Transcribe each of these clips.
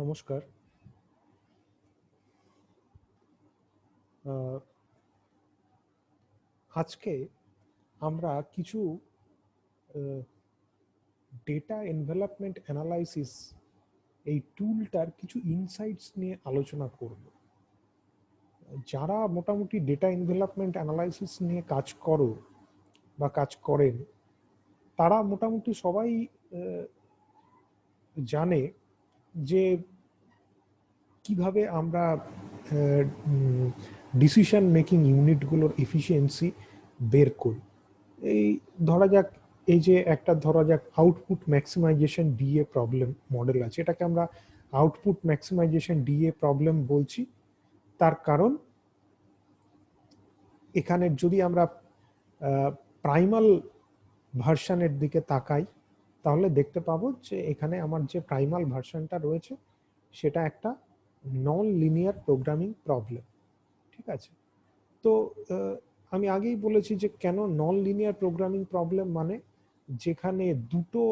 নমস্কার। আজকে আমরা কিছু ডেটা এনভেলপমেন্ট অ্যানালাইসিস এই টুলটার কিছু ইনসাইটস নিয়ে আলোচনা করব। যারা মোটামুটি ডেটা এনভেলপমেন্ট অ্যানালাইসিস নিয়ে কাজ করো বা কাজ করেন, তারা মোটামুটি সবাই জানে যে কিভাবে আমরা ডিসিশন মেকিং ইউনিটগুলোর এফিসিয়েন্সি বের করি। এই ধরা যাক, এই যে একটা ধরা যাক output maximisation DA problem model আছে, এটাকে আমরা আউটপুট ম্যাক্সিমাইজেশন ডিএ প্রবলেম বলছি। তার কারণ এখানে যদি আমরা প্রাইমাল ভার্সনের দিকে তাকাই, তাহলে দেখতে পাবো যে এখানে আমার যে প্রাইমাল ভার্সনটা রয়েছে সেটা একটা নন লিনিয়ার প্রোগ্রামিং প্রবলেম। ঠিক আছে, তো আমি আগেই বলেছি যে কেন নন লিনিয়ার প্রোগ্রামিং প্রবলেম, মানে যেখানে দুটো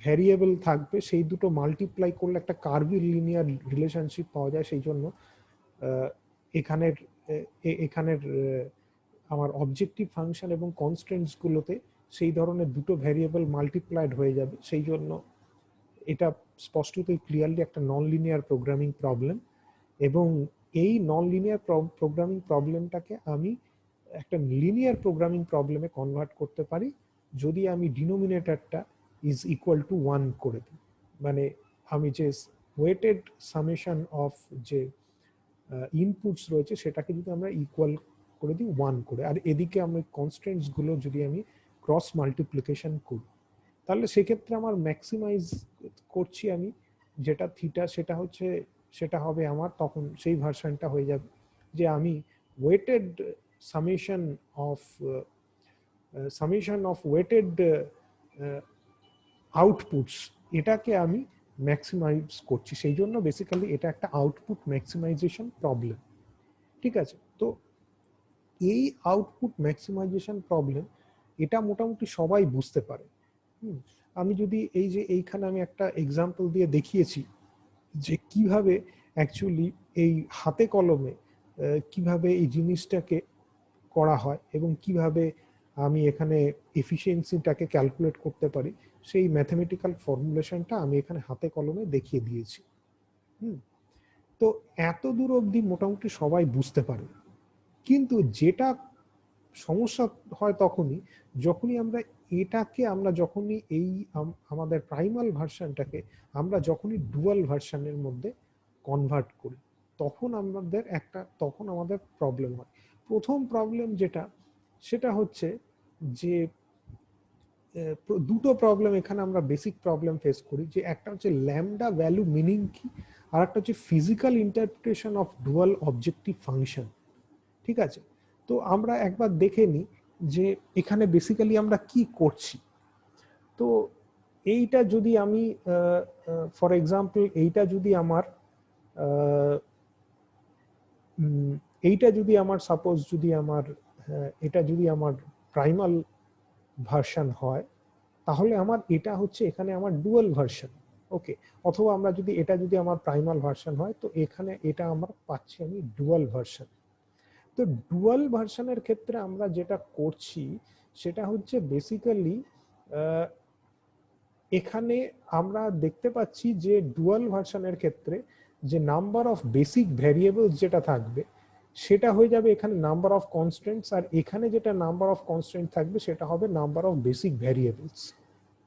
ভ্যারিয়েবল থাকবে, সেই দুটো মাল্টিপ্লাই করলে একটা কার্ভি লিনিয়ার রিলেশনশিপ পাওয়া যায়। সেই জন্য এখানের এখানের আমার অবজেক্টিভ ফাংশন এবং কনস্ট্যান্টসগুলোতে সেই ধরনের দুটো ভ্যারিয়েবল মাল্টিপ্লাইড হয়ে যাবে। সেই জন্য এটা স্পষ্টতই ক্লিয়ারলি একটা নন লিনিয়ার প্রোগ্রামিং প্রবলেম। এবং এই নন লিনিয়ার প্রোগ্রামিং প্রবলেমটাকে আমি একটা লিনিয়ার প্রোগ্রামিং প্রবলেমে কনভার্ট করতে পারি যদি আমি ডিনোমিনেটরটা ইজ ইকুয়াল টু 1 করে দিই। মানে আমি যে ওয়েটেড সামেশন অফ যে ইনপুটস রয়েছে সেটাকে যদি আমরা ইকুয়াল করে দিই 1 করে, আর এদিকে আমি কনস্ট্যান্টসগুলো যদি আমি ক্রস মাল্টিপ্লিকেশন করি, তাহলে সেক্ষেত্রে আমার ম্যাক্সিমাইজ করছি আমি যেটা থিটা, সেটা হবে আমার, তখন সেই ভার্সনটা হয়ে যাবে যে আমি weighted summation of weighted outputs, এটাকে আমি ম্যাক্সিমাইজ করছি। সেই জন্য বেসিক্যালি এটা একটা আউটপুট ম্যাক্সিমাইজেশন প্রবলেম। ঠিক আছে, তো এই আউটপুট ম্যাক্সিমাইজেশন প্রবলেম এটা মোটামুটি সবাই বুঝতে পারে। আমি যদি এই যে এইখানে আমি একটা এক্সাম্পল দিয়ে দেখিয়েছি যে কিভাবে অ্যাকচুয়ালি এই হাতে কলমে কিভাবে এই জিনিসটাকে করা হয় এবং কিভাবে আমি এখানে এফিসিয়েন্সিটাকে ক্যালকুলেট করতে পারি, সেই ম্যাথমেটিক্যাল ফর্মুলেশনটা আমি এখানে হাতে কলমে দেখিয়ে দিয়েছি। তো এত দূর অবধি মোটামুটি সবাই বুঝতে পারে। কিন্তু যেটা সমস্যা হয় যখনই আমরা যখনই এই আমাদের প্রাইমাল ভার্সনটাকে আমরা যখনই ডুয়াল ভার্সনের মধ্যে কনভার্ট করি, তখন আমাদের প্রবলেম হয়। প্রথম প্রবলেম সেটা হচ্ছে যে দুটো প্রবলেম এখানে আমরা বেসিক প্রবলেম ফেস করি, যে একটা হচ্ছে ল্যামডা ভ্যালু মিনিং কি, আর একটা হচ্ছে physical interpretation of dual objective function. ঠিক আছে, তো আমরা একবার দেখে নিই যে এখানে বেসিক্যালি আমরা কি করছি। তো এইটা যদি আমি ফর এক্সাম্পল সাপোজ যদি আমার এটা যদি আমার প্রাইমাল ভার্সন হয়, তাহলে আমার এটা হচ্ছে এখানে আমার ডুয়াল ভার্সন। ওকে, অথবা আমরা যদি এটা যদি আমার প্রাইমাল ভার্সন হয়, তো এখানে এটা আমার পাচ্ছি আমি ডুয়াল ভার্সন। তো ডুয়াল ভার্সনের ক্ষেত্রে আমরা যেটা করছি সেটা হচ্ছে বেসিক্যালি এখানে আমরা দেখতে পাচ্ছি যে ডুয়াল ভার্সনের ক্ষেত্রে যে নাম্বার অফ বেসিক ভ্যারিয়েবলস যেটা থাকবে সেটা হয়ে যাবে এখানে নাম্বার অফ কনস্ট্যান্টস, আর এখানে যেটা নাম্বার অফ কনস্ট্যান্ট থাকবে সেটা হবে নাম্বার অফ বেসিক ভ্যারিয়েবলস।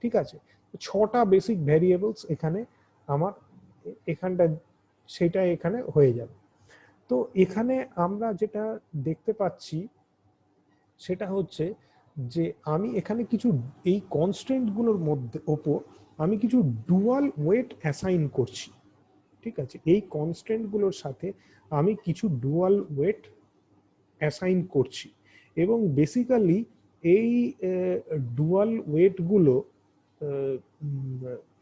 ঠিক আছে, 6টা বেসিক ভ্যারিয়েবলস এখানে আমার এখানটা সেটা এখানে হয়ে যাবে। তো এখানে আমরা যেটা দেখতে পাচ্ছি সেটা হচ্ছে যে আমি এখানে কিছু এই কনস্ট্যান্ট গুলোর ওপর আমি কিছু ডুয়াল ওয়েট অ্যাসাইন করছি। ঠিক আছে, এই কনস্ট্যান্ট গুলোর সাথে আমি কিছু ডুয়াল ওয়েট অ্যাসাইন করছি, এবং বেসিক্যালি এই ডুয়াল ওয়েটগুলো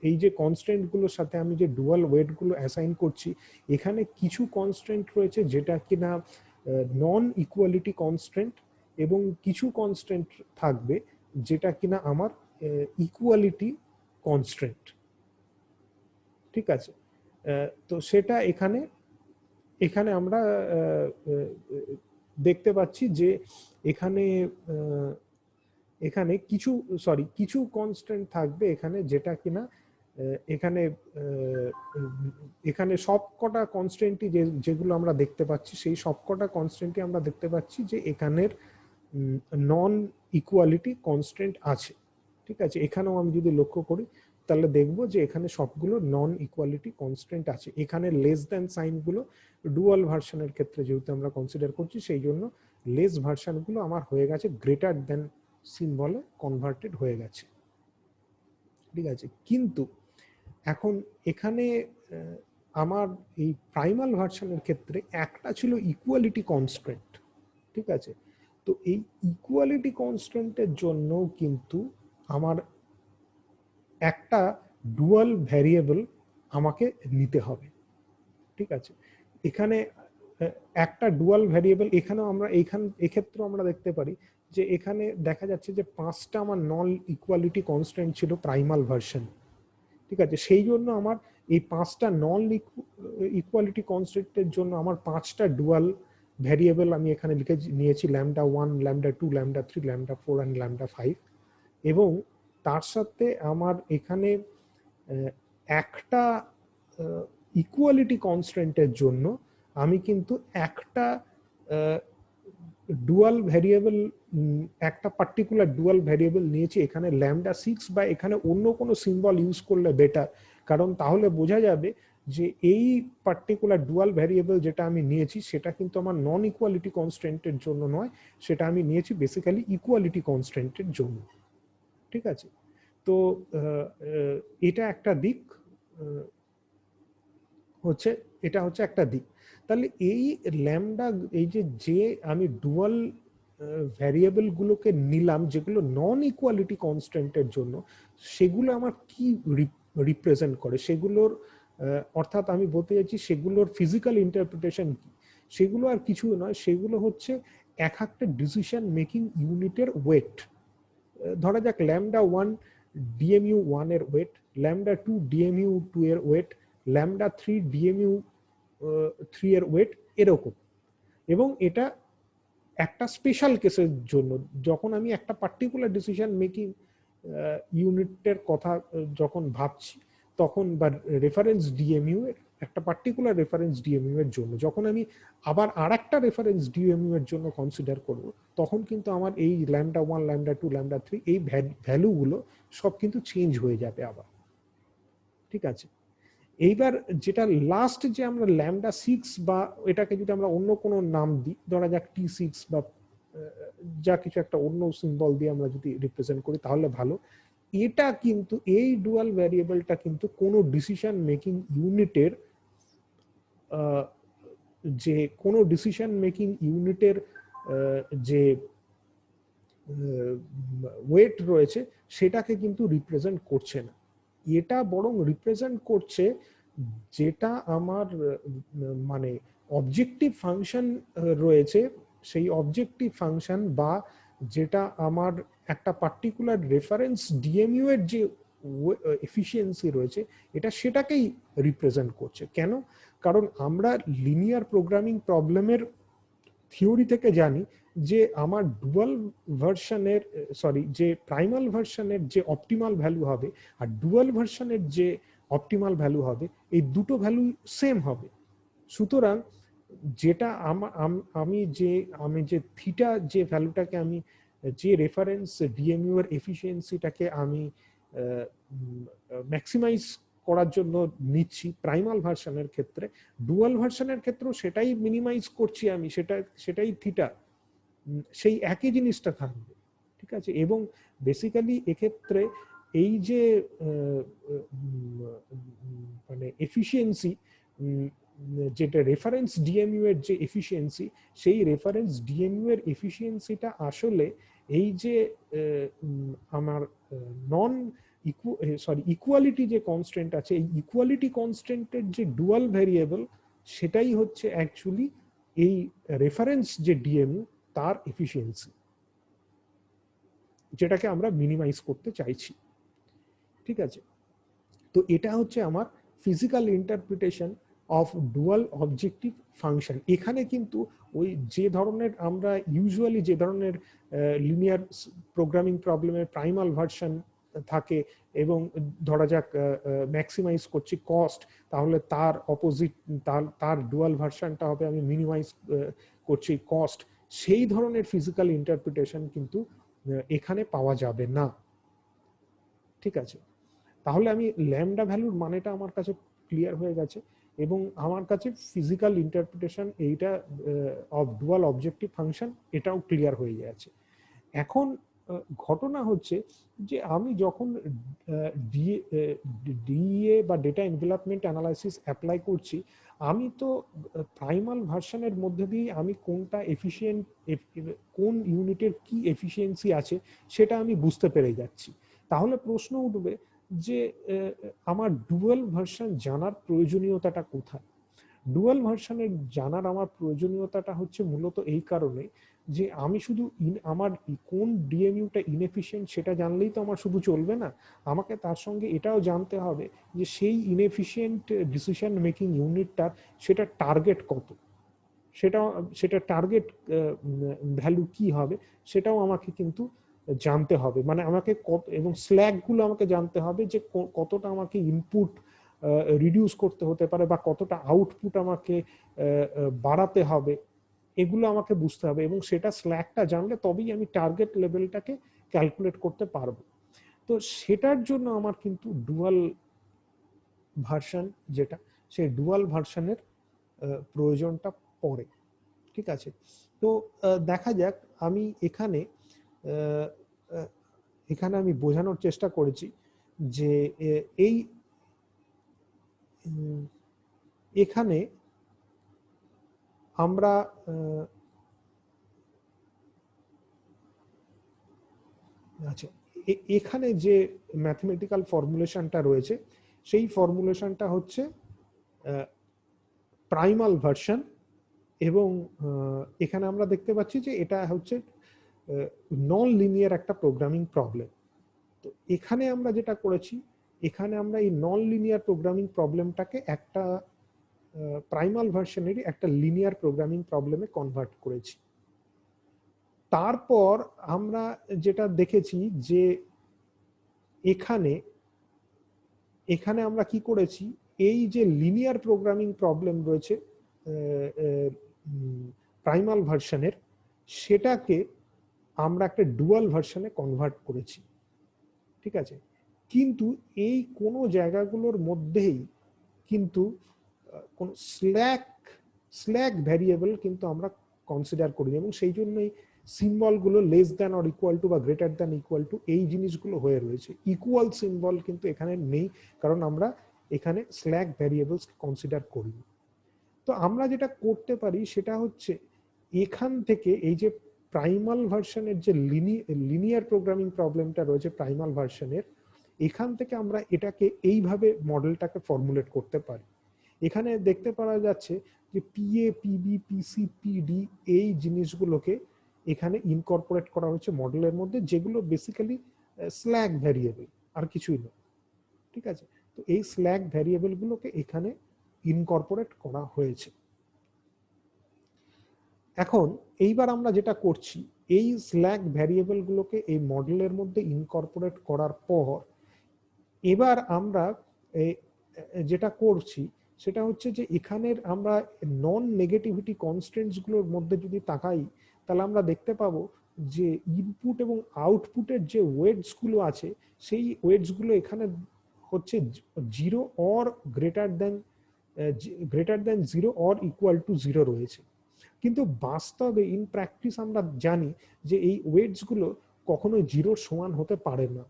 এই যে কনস্ট্যান্ট গুলোর সাথে আমি যে ডুয়াল ওয়েটগুলো অ্যাসাইন করছি, এখানে কিছু কনস্ট্যান্ট রয়েছে যেটা কিনা নন ইকুয়ালিটি কনস্ট্যান্ট, এবং কিছু কনস্ট্যান্ট থাকবে যেটা কিনা আমার ইকুয়ালিটি কনস্ট্যান্ট। ঠিক আছে। তো সেটা এখানে এখানে আমরা দেখতে পাচ্ছি যে এখানে এখানে কিছু কনস্ট্যান্ট থাকবে এখানে, যেটা কিনা এখানে এখানে সবকটা কনস্ট্যান্টই যেগুলো আমরা দেখতে পাচ্ছি, সেই সবকটা কনস্ট্যান্টই আমরা দেখতে পাচ্ছি যে এখানের নন ইকুয়ালিটি কনস্ট্যান্ট আছে। ঠিক আছে, এখানেও আমি যদি লক্ষ্য করি তাহলে দেখবো যে এখানে সবগুলো নন ইকুয়ালিটি কনস্ট্যান্ট আছে। এখানে লেস দ্যান সাইনগুলো ডুয়াল ভার্সনের ক্ষেত্রে যেহেতু আমরা কনসিডার করছি, সেই জন্য লেস ভার্সনগুলো আমার হয়ে গেছে গ্রেটার দ্যান সিম্বলে কনভার্টেড হয়ে গেছে। ঠিক আছে, কিন্তু এখন এখানে আমার এই প্রাইমাল ভার্সনের ক্ষেত্রে একটা ছিল ইকুয়ালিটি কনস্ট্যান্ট। ঠিক আছে, তো এই ইকুয়ালিটি কনস্ট্যান্টের জন্য কিন্তু আমার একটা ডুয়াল ভ্যারিয়েবল আমাকে নিতে হবে। ঠিক আছে, এখানে একটা ডুয়াল ভ্যারিয়েবল, এখানেও আমরা এক্ষেত্রেও আমরা দেখতে পারি যে এখানে দেখা যাচ্ছে যে 5টা আমার নন ইকুয়ালিটি কনস্ট্যান্ট ছিল প্রাইমাল ভার্সন। ঠিক আছে, সেই জন্য আমার এই 5টা নন ইকুয়ালিটি কনস্ট্যান্টের জন্য আমার 5টা ডুয়াল ভ্যারিয়েবল আমি এখানে লিখে নিয়েছি, λ1, λ2, λ3, λ4 and λ5। এবং তার সাথে আমার এখানে একটা ইকুয়ালিটি কনস্ট্যান্টের জন্য আমি কিন্তু একটা ডুয়াল ভ্যারিয়েবল, একটা পার্টিকুলার ডুয়াল ভ্যারিয়েবল নিয়েছি এখানে λ6, বা এখানে অন্য কোনো সিম্বল ইউজ করলে বেটার, কারণ তাহলে বোঝা যাবে যে এই পার্টিকুলার ডুয়াল ভ্যারিয়েবল যেটা আমি নিয়েছি সেটা কিন্তু আমার নন ইকুয়ালিটি কনস্ট্যান্টের জন্য নয়, সেটা আমি নিয়েছি বেসিক্যালি ইকুয়ালিটি কনস্ট্যান্টের জন্য। ঠিক আছে, তো এটা একটা দিক হচ্ছে, এটা হচ্ছে একটা দিক। তাহলে এই ল্যামডা, এই যে আমি ডুয়াল ভ্যারিয়েবল গুলোকে নিলাম যেগুলো নন ইকুয়ালিটি কনস্ট্যান্টের জন্য, সেগুলো আমার কি রিপ্রেজেন্ট করে, সেগুলোর অর্থাৎ আমি বলতে চাইছি সেগুলোর ফিজিক্যাল ইন্টারপ্রিটেশন কি, সেগুলো আর কিছু নয়, সেগুলো হচ্ছে এক একটা ডিসিশন মেকিং ইউনিটের ওয়েট। ধরা যাক λ1 DMU1 এর ওয়েট, λ2 DMU2 এর ওয়েট, λ3 DMU3 এর ওয়েট, এরকম। এবং এটা একটা স্পেশাল কেসের জন্য, যখন আমি একটা পার্টিকুলার ডিসিশন মেকিং ইউনিটের কথা যখন ভাবছি তখন, বা রেফারেন্স ডিএমইউ এর একটা পার্টিকুলার রেফারেন্স ডিএমইউ এর জন্য যখন আমি আবার আরেকটা রেফারেন্স ডিএমইউ এর জন্য কনসিডার করব, তখন কিন্তু আমার এই λ1, λ2, λ3 এই ভ্যালুগুলো সব কিন্তু চেঞ্জ হয়ে যাবে আবার। ঠিক আছে, এইবার যেটা লাস্ট যে আমরা λ6, বা এটাকে যদি আমরা অন্য কোনো নাম দিই, ধরা যাক T6 বা যা কিছু একটা অন্য সিম্বল দিয়ে আমরা যদি রিপ্রেজেন্ট করি তাহলে ভালো। এটা কিন্তু এই ডুয়াল ভ্যারিয়েবলটা কিন্তু কোনো ডিসিশন মেকিং ইউনিটের যে কোনো ডিসিশন মেকিং ইউনিটের যে ওয়েট রয়েছে সেটাকে কিন্তু রিপ্রেজেন্ট করছে না, এটা বরং রিপ্রেজেন্ট করছে যেটা আমার মানে অবজেক্টিভ ফাংশন রয়েছে, সেই অবজেক্টিভ ফাংশন বা যেটা আমার একটা পার্টিকুলার রেফারেন্স ডিএমইউ এর যে এফিসিয়েন্সি রয়েছে, এটা সেটাকেই রিপ্রেজেন্ট করছে। কেন? কারণ আমরা লিনিয়ার প্রোগ্রামিং প্রবলেমের থিওরি থেকে জানি যে আমার ডুয়াল ভার্সনের যে প্রাইমাল ভার্সনের যে অপটিমাল ভ্যালু হবে আর ডুয়াল ভার্সনের যে অপটিমাল ভ্যালু হবে, এই দুটো ভ্যালু সেম হবে। সুতরাং যেটা আমি যে থিটা যে ভ্যালুটাকে আমি যে রেফারেন্স ডিএমইউ এর এফিসিয়েন্সিটাকে আমি ম্যাক্সিমাইজ করার জন্য নিচ্ছি প্রাইমাল ভার্সনের ক্ষেত্রে, ডুয়াল ভার্সনের ক্ষেত্রেও সেটাই মিনিমাইজ করছি আমি, সেটাই থিটা, সেই একই জিনিসটা থাকবে। ঠিক আছে, এবং বেসিক্যালি এক্ষেত্রে এই যে মানে এফিসিয়েন্সি, যেটা রেফারেন্স ডিএমইউ এর যে এফিসিয়েন্সি, সেই রেফারেন্স ডিএমইউ এর এফিসিয়েন্সিটা আসলে এই যে আমার নন ইকুয়ালিটি যে কনস্ট্যান্ট আছে, এই ইকুয়ালিটি কনস্ট্যান্টের যে ডুয়াল ভ্যারিয়েবল, সেটাই হচ্ছে অ্যাকচুয়ালি এই রেফারেন্স যে ডিএমইউ তার এফিসিয়েন্সি, যেটাকে আমরা মিনিমাইজ করতে চাইছি। ঠিক আছে, তো এটা হচ্ছে আমার physical interpretation of dual objective function. এখানে কিন্তু ওই যে ধরনের আমরা ইউজুয়ালি যে ধরনের লিনিয়ার প্রোগ্রামিং প্রবলেমের প্রাইমাল ভার্সন থাকে এবং ধরা যাক ম্যাক্সিমাইজ করছি কস্ট, তাহলে তার অপোজিট তার ডুয়াল ভার্সনটা হবে আমি মিনিমাইজ করছি কস্ট। সেই ধরনের ফিজিক্যাল ইন্টারপ্রিটেশন কিন্তু এখানে পাওয়া যাবে না। ঠিক আছে, তাহলে আমি ল্যামডা ভ্যালুর মানেটা আমার কাছে ক্লিয়ার হয়ে গেছে এবং আমার কাছে ফিজিক্যাল ইন্টারপ্রিটেশন এইটা অফ ডুয়াল অবজেক্টিভ ফাংশন এটাও ক্লিয়ার হয়ে গেছে। এখন ঘটনা হচ্ছে যে আমি যখন ডিএ বা ডেটা এনভেলপমেন্ট অ্যানালাইসিস অ্যাপ্লাই করছি, আমি তো প্রাইমাল ভার্সনের মধ্যে দিয়ে আমি কোনটা এফিশিয়েন্ট, কোন ইউনিটের কি এফিসিয়েন্সি আছে সেটা আমি বুঝতে পেরে যাচ্ছি। তাহলে প্রশ্ন উঠবে যে আমার ডুয়াল ভার্সন জানার প্রয়োজনীয়তাটা কোথায়? ডুয়াল ভার্সনের জানার আমার প্রয়োজনীয়তাটা হচ্ছে মূলত এই কারণে যে আমি শুধু আমার কোন ডিএমইউটা ইনএফিশিয়েন্ট সেটা জানলেই তো আমার শুধু চলবে না, আমাকে তার সঙ্গে এটাও জানতে হবে যে সেই ইনএফিশিয়েন্ট ডিসিশন মেকিং ইউনিটটার সেটা টার্গেট কত, সেটা টার্গেট ভ্যালু কি হবে সেটাও আমাকে কিন্তু জানতে হবে। মানে আমাকে কত, এবং স্ল্যাগগুলো আমাকে জানতে হবে যে কতটা আমাকে ইনপুট রিডিউস করতে হতে পারে বা কতটা আউটপুট আমাকে বাড়াতে হবে, এগুলো আমাকে বুঝতে হবে এবং সেটা স্ল্যাগটা জানলে তবেই আমি টার্গেট লেভেলটাকে ক্যালকুলেট করতে পারবো। তো সেটার জন্য আমার কিন্তু ডুয়াল ভার্সন যেটা, সেই ডুয়াল ভার্সনের প্রয়োজনটা পড়ে। ঠিক আছে, তো দেখা যাক আমি এখানে এখানে আমি বোঝানোর চেষ্টা করেছি যে এই এখানে আমরা আচ্ছা এখানে যে ম্যাথমেটিক্যাল ফর্মুলেশনটা রয়েছে সেই ফর্মুলেশনটা হচ্ছে প্রাইমাল ভার্সন এবং এখানে আমরা দেখতে পাচ্ছি যে এটা হচ্ছে নন লিনিয়ার একটা প্রোগ্রামিং প্রবলেম। তো এখানে আমরা যেটা করেছি, এখানে আমরা এই নন লিনিয়ার প্রোগ্রামিং প্রবলেমটাকে একটা প্রাইমাল ভার্সনেরই একটা লিনিয়ার প্রোগ্রামিং প্রবলেমে কনভার্ট করেছি। তারপর আমরা যেটা দেখেছি যে এখানে এখানে আমরা কি করেছি, এই যে লিনিয়ার প্রোগ্রামিং প্রবলেম রয়েছে প্রাইমাল ভার্সনের, সেটাকে আমরা একটা ডুয়াল ভার্সনে কনভার্ট করেছি। ঠিক আছে, কিন্তু এই কোনো জায়গাগুলোর মধ্যেই কিন্তু কোন স্ল্যাক ভ্যারিয়েবল কিন্তু আমরা কনসিডার করি এবং সেই জন্যই সিম্বলগুলো less than or equal to বা গ্রেটার দ্যান ইকুয়াল টু এই জিনিসগুলো হয়ে রয়েছে। ইকুয়াল সিম্বল কিন্তু এখানে নেই, কারণ আমরা এখানে স্ল্যাক ভ্যারিয়েবলস কনসিডার করি। তো আমরা যেটা করতে পারি সেটা হচ্ছে এখান থেকে এই যে প্রাইমাল ভার্সনের যে লিনিয়ার প্রোগ্রামিং প্রবলেমটা রয়েছে প্রাইমাল ভার্সনের, এখান থেকে আমরা এটাকে এইভাবে মডেলটাকে ফর্মুলেট করতে পারি। এখানে দেখতে পাওয়া যাচ্ছে যে পিএ, পিবি, পিসি, পিডি এই জিনিসগুলোকে এখানে ইনকর্পোরেট করা হচ্ছে মডেলের মধ্যে, যেগুলো বেসিক্যালি স্ল্যাক ভ্যারিয়েবল, আর কিছুই না। ঠিক আছে, তো এই স্ল্যাক ভ্যারিয়েবল গুলোকে এখানে ইনকর্পোরেট করা হয়েছে। এখন এইবার আমরা যেটা করছি, এই স্ল্যাক ভ্যারিয়েবল গুলোকে এই মডেলের মধ্যে ইনকর্পোরেট করার পর এবার আমরা যেটা করছি সেটা হচ্ছে যে এখানের আমরা নন নেগেটিভিটি কনস্ট্যান্টস গুলোর মধ্যে যদি তাকাই, তাহলে আমরা দেখতে পাবো যে ইনপুট এবং আউটপুটের যে ওয়েটস গুলো আছে সেই ওয়েটস গুলো এখানে হচ্ছে 0 or greater than 0 or equal two 0 রয়েছে। কিন্তু বাস্তবে ইন প্র্যাকটিস আমরা জানি যে এই ওয়েটস গুলো কখনোই 0 সমান হতে পারে না।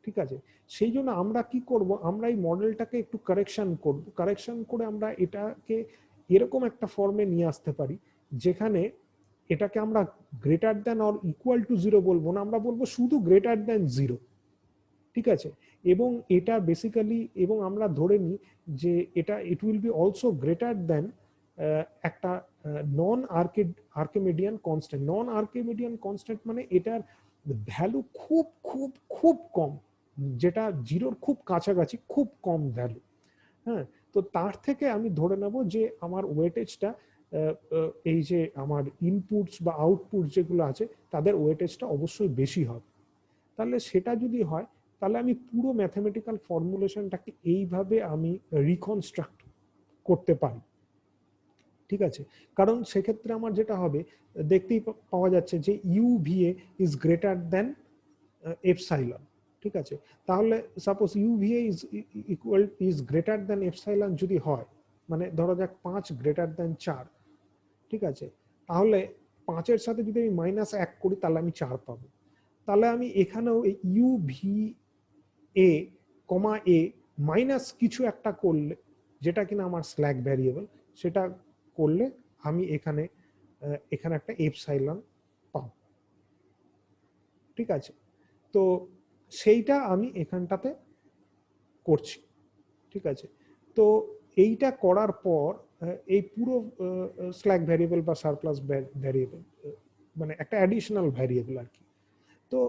ঠিক আছে, সেই জন্য আমরা কি করব, আমরা এই মডেলটাকে একটু কারেকশন করব, কারেকশন করে আমরা এটাকে এরকম একটা ফর্মে নিয়ে আসতে পারি যেখানে এটাকে আমরা greater than or equal two 0 বলবো না, আমরা বলবো শুধু গ্রেটার দ্যান 0। ঠিক আছে, এবং এটা বেসিক্যালি, এবং আমরা ধরে নিই যে এটা it will be also greater than একটা নন আর্কিমিডিয়ান কনস্ট্যান্ট। নন আর্কিমিডিয়ান কনস্ট্যান্ট মানে এটার ভ্যালু খুব খুব খুব কম, যেটা 0-র খুব কাছাকাছি, খুব কম ভ্যালু। হ্যাঁ, তো তার থেকে আমি ধরে নেব যে আমার ওয়েটেজটা এই যে আমার ইনপুটস বা আউটপুট যেগুলো আছে তাদের ওয়েটেজটা অবশ্যই বেশি হবে। তাহলে সেটা যদি হয় তাহলে আমি পুরো ম্যাথমেটিক্যাল ফর্মুলেশনটাকে এইভাবে আমি রিকনস্ট্রাক্ট করতে পারি। ঠিক আছে, কারণ সেক্ষেত্রে আমার যেটা হবে দেখতেই পাওয়া যাচ্ছে যে UVA is greater than epsilon. ঠিক আছে, তাহলে suppose UVA is equal is greater than epsilon যদি হয়, মানে ধরো যাক 5 গ্রেটার দেন 4, ঠিক আছে, তাহলে 5-এর সাথে যদি আমি -1 করি তাহলে আমি 4 পাবো। তাহলে আমি এখানেও ইউভি এ কমা এ মাইনাস কিছু একটা করলে, যেটা কিনা আমার স্ল্যাক ভ্যারিয়েবল, সেটা করলে আমি এখানে এখানে একটা এপসাইলন পাবো। ঠিক আছে, তো সেইটা আমি এখানটাতে করছি। ঠিক আছে, তো এইটা করার পর এই পুরো স্ল্যাক ভ্যারিয়েবল বা সারপ্লাস ভ্যারিয়েবল মানে একটা অ্যাডিশনাল ভ্যারিয়েবল আর কি। তো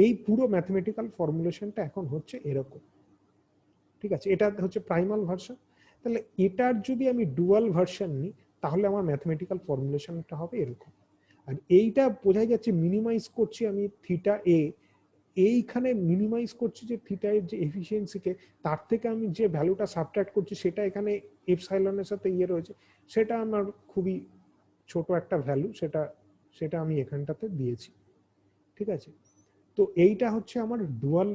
এই পুরো ম্যাথমেটিক্যাল ফর্মুলেশনটা এখন হচ্ছে এরকম। ঠিক আছে, এটা হচ্ছে প্রাইমাল ভার্সন। তাহলে এটার যদি আমি ডুয়াল ভার্সন নিই তাহলে আমার ম্যাথমেটিক্যাল ফর্মুলেশনটা হবে এরকম। আর এইটা বোঝাই যাচ্ছে মিনিমাইজ করছি আমি থিটা এ, এইখানে মিনিমাইজ করছি যে থিটা এর যে এফিসিয়েন্সিকে, তার থেকে আমি যে ভ্যালুটা সাবট্রাক্ট করছি সেটা এখানে এপসাইলনের সাথে ইয়ে রয়েছে, সেটা আমার খুবই ছোট একটা ভ্যালু, সেটা সেটা আমি এখানটাতে দিয়েছি। ঠিক আছে, তো এইটা হচ্ছে আমার ডুয়াল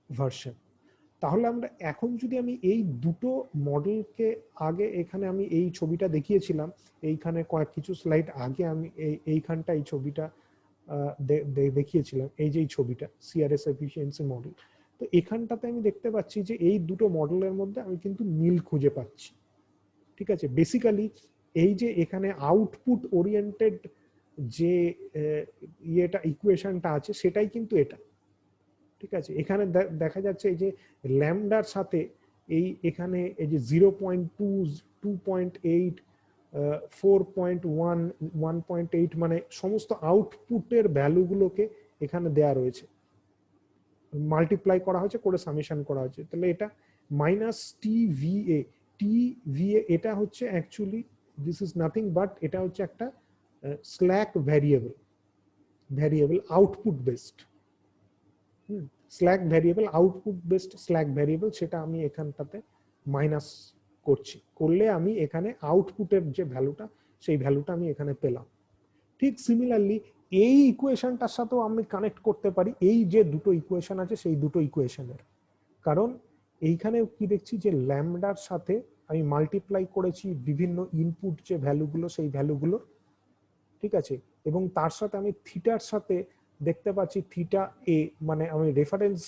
ভার্সন। তাহলে আমরা এখন যদি আমি এই দুটো মডেলকে, আগে এখানে আমি এই ছবিটা দেখিয়েছিলাম, এইখানে কয়েক কিছু স্লাইড আগে আমি এইখানটা এই ছবিটা দেখিয়েছিলাম, এই যে এই ছবিটা সিআরএস এফিসিয়েন্সি মডেল। তো এখানটাতে আমি দেখতে পাচ্ছি যে এই দুটো মডেলের মধ্যে আমি কিন্তু মিল খুঁজে পাচ্ছি। ঠিক আছে, বেসিক্যালি এই যে এখানে আউটপুট ওরিয়েন্টেড যে ইয়েটা ইকুয়েশনটা আছে সেটাই কিন্তু এটা। ঠিক আছে, এখানে দেখা যাচ্ছে এই যে ল্যামডার সাথে এই এখানে এই যে 0.2, 2.8, 4.1, 1.8 মানে সমস্ত আউটপুটের ভ্যালুগুলোকে এখানে দেয়া রয়েছে, মাল্টিপ্লাই করা হয়েছে, করে সামেশন করা হয়েছে। তাহলে এটা মাইনাস টিভিএ, টিভিএ এটা হচ্ছে actually this is nothing but এটা হচ্ছে একটা slack variable, variable output based. Slack variable output based slack variable, সেটা আমি এখানটাতে মাইনাস করছি, করলে আমি এখানে আউটপুটের যে ভ্যালুটা সেই ভ্যালুটা আমি এখানে পেলাম। ঠিক সিমিলারলি এই ইকুয়েশনটার সাথেও আমি কানেক্ট করতে পারি এই যে দুটো ইকুয়েশন আছে সেই দুটো ইকুয়েশনের, কারণ এইখানে কি দেখছি যে ল্যামডার সাথে আমি মাল্টিপ্লাই করেছি বিভিন্ন ইনপুট যে ভ্যালুগুলো সেই ভ্যালুগুলো। ঠিক আছে, এবং তার সাথে আমি থিটার সাথে দেখতে পাচ্ছি থিটা এ, মানে আমি রেফারেন্স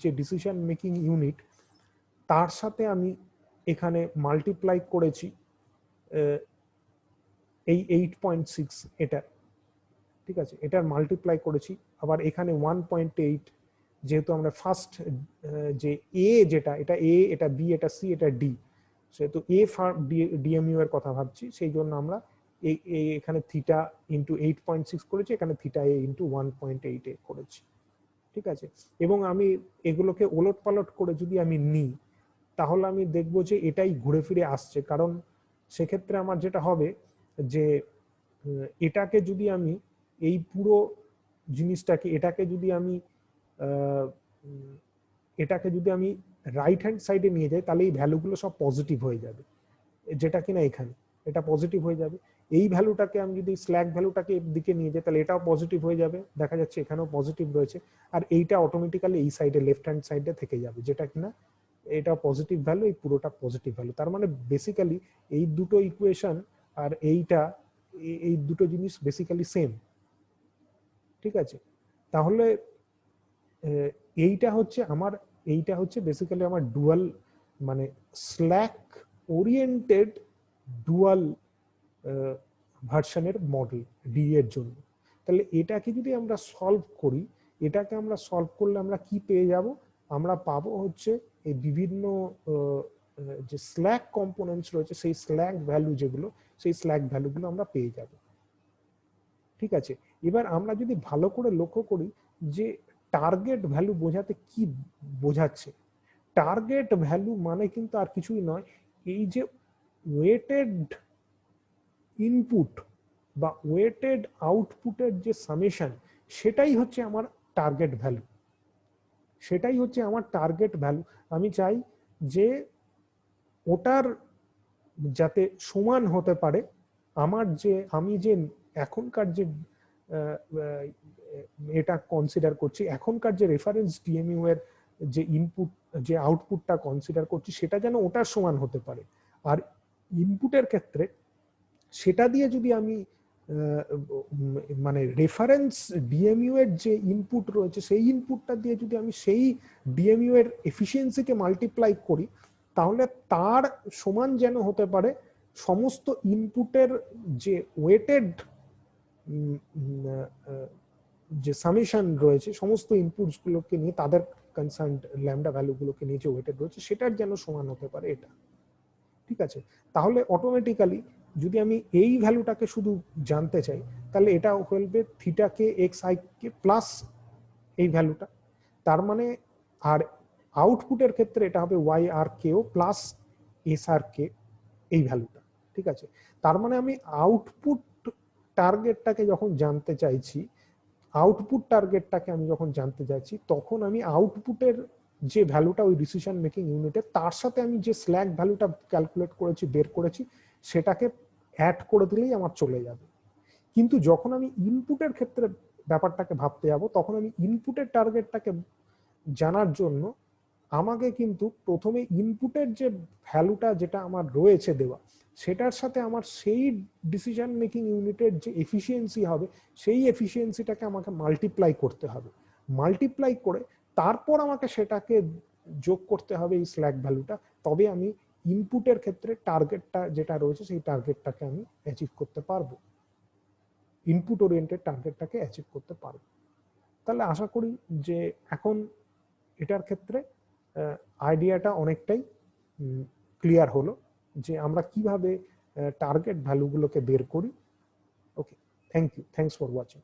যে ডিসিশন মেকিং ইউনিট তার সাথে আমি এখানে মাল্টিপ্লাই করেছি এই 8.6 এটা। ঠিক আছে, এটার মাল্টিপ্লাই করেছি, আবার এখানে 1.8 যেহেতু আমরা ফার্স্ট যে এ যেটা, এটা এ, এটা বি, এটা সি, এটা ডি, সেহেতু এ ডিএমইউ এর কথা ভাবছি, সেই জন্য আমরা এখানে থিটা ইন্টু 8.6 করেছি, এখানে থিটা এ ইন্টু 1.8 এ করেছি। ঠিক আছে, এবং আমি এগুলোকে ওলট পালট করে যদি আমি নিই তাহলে আমি দেখবো যে এটাই ঘুরে ফিরে আসছে, কারণ সেক্ষেত্রে আমার যেটা হবে যে এটাকে যদি আমি এই পুরো জিনিসটাকে এটাকে যদি আমি এটাকে যদি আমি রাইট হ্যান্ড সাইডে নিয়ে যাই তাহলে এই ভ্যালুগুলো সব পজিটিভ হয়ে যাবে, যেটা কিনা এখানে এটা পজিটিভ হয়ে যাবে। এই ভ্যালুটাকে আমি যদি স্ল্যাক ভ্যালুটাকে দিকে নিয়ে যাই তাহলে এটাও পজিটিভ হয়ে যাবে, দেখা যাচ্ছে এখানেও পজিটিভ রয়েছে, আর এইটা অটোমেটিক্যালি এই সাইডে লেফট হ্যান্ড সাইডে থেকে যাবে, যেটা কিনা এটা পজিটিভ ভ্যালু, এই পুরোটা পজিটিভ ভ্যালু। তার মানে বেসিক্যালি এই দুটো ইকুয়েশন আর এইটা, এই দুটো জিনিস বেসিক্যালি সেম। ঠিক আছে, তাহলে এইটা হচ্ছে আমার, এইটা হচ্ছে বেসিক্যালি আমার ডুয়াল মানে স্ল্যাক ওরিয়েন্টেড ডুয়াল ভার্সনের মডেল ডি এর জন্য। তাহলে এটাকে যদি আমরা সলভ করি, এটাকে আমরা সলভ করলে আমরা কি পেয়ে যাব, আমরা পাবো হচ্ছে এই বিভিন্ন যে স্ল্যাক কম্পোনেন্টস রয়েছে সেই স্ল্যাক ভ্যালু যেগুলো, সেই স্ল্যাক ভ্যালুগুলো আমরা পেয়ে যাব। ঠিক আছে, এবার আমরা যদি ভালো করে লক্ষ্য করি যে টার্গেট ভ্যালু বোঝাতে কি বোঝাচ্ছে, টার্গেট ভ্যালু মানে কিন্তু আর কিছুই নয়, এই যে ওয়েটেড ইনপুট বা ওয়েটেড আউটপুটের যে সামেশন, সেটাই হচ্ছে আমার টার্গেট ভ্যালু। সেটাই হচ্ছে আমার টার্গেট ভ্যালু। আমি চাই যে ওটার যাতে সমান হতে পারে আমার যে, আমি যে এখনকার যে এটা কনসিডার করছি, এখনকার যে রেফারেন্স ডিএমইউ এর যে ইনপুট, যে আউটপুটটা কনসিডার করছি, সেটা যেন ওটার সমান হতে পারে। আর ইনপুটের ক্ষেত্রে সেটা দিয়ে যদি আমি মানে রেফারেন্স ডিএমইউ এর যে ইনপুট রয়েছে, সেই ইনপুটটা দিয়ে যদি আমি সেই ডিএমইউ এর এফিসিয়েন্সিকে মাল্টিপ্লাই করি, তাহলে তার সমান যেন হতে পারে সমস্ত ইনপুটের যে ওয়েটেড যে সামেশন রয়েছে, সমস্ত ইনপুটস গুলোকে নিয়ে তাদের কনসার্ন ল্যামডা ভ্যালুগুলোকে নিয়ে যে ওয়েটেড রয়েছে, সেটার যেন সমান হতে পারে এটা। ঠিক আছে, তাহলে অটোমেটিক্যালি যদি আমি এই ভ্যালুটাকে শুধু জানতে চাই, তাহলে এটা হলবে theta K X I K plus এই ভ্যালুটা। তার মানে আর আউটপুটের ক্ষেত্রে এটা হবে ওয়াই আর কেও প্লাস এস আর কে এই ভ্যালুটা। ঠিক আছে, তার মানে আমি আউটপুট টার্গেটটাকে যখন জানতে চাইছি, তখন আমি আউটপুটের যে ভ্যালুটা ওই ডিসিশন মেকিং ইউনিটে, তার সাথে আমি যে স্ল্যাক ভ্যালুটা ক্যালকুলেট করেছি, বের করেছি, সেটাকে অ্যাড করে দিলেই আমার চলে যাবে। কিন্তু যখন আমি ইনপুটের ক্ষেত্রে ব্যাপারটাকে ভাবতে যাব, তখন আমি ইনপুটের টার্গেটটাকে জানার জন্য আমাকে কিন্তু প্রথমে ইনপুটের যে ভ্যালুটা যেটা আমার রয়েছে দেওয়া, সেটার সাথে আমার সেই ডিসিশন মেকিং ইউনিটের যে এফিসিয়েন্সি হবে, সেই এফিসিয়েন্সিটাকে আমাকে মাল্টিপ্লাই করতে হবে। মাল্টিপ্লাই করে তারপর আমাকে সেটাকে যোগ করতে হবে এই স্ল্যাক ভ্যালুটা, তবে আমি ইনপুটের ক্ষেত্রে টার্গেটটা যেটা রয়েছে সেই টার্গেটটাকে আমি অ্যাচিভ করতে পারবো, ইনপুট ওরিয়েন্টেড টার্গেটটাকে অ্যাচিভ করতে পারবো। তাহলে আশা করি যে এখন এটার ক্ষেত্রে আইডিয়াটা অনেকটাই ক্লিয়ার হলো যে আমরা কিভাবে টার্গেট ভ্যালুগুলোকে বের করি। Okay, thank you, thanks for watching.